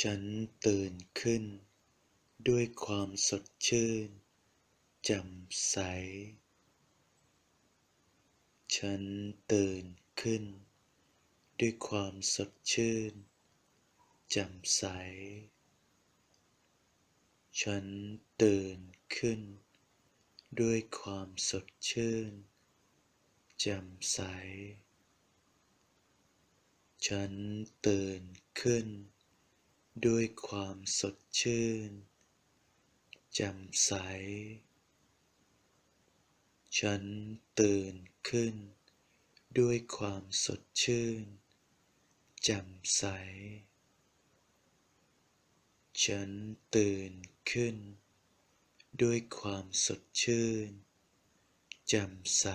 ฉันตื่นขึ้นด้วยความสดชื่นแจ่มใสฉันตื่นขึ้นด้วยความสดชื่นแจ่มใสฉันตื่นขึ้นด้วยความสดชื่นแจ่มใสฉันตื่นขึ้นด้วยความสดชื่นแจ่มใสฉันตื่นขึ้นด้วยความสดชื่นแจ่มใสฉันตื่นขึ้นด้วยความสดชื่นแจ่มใส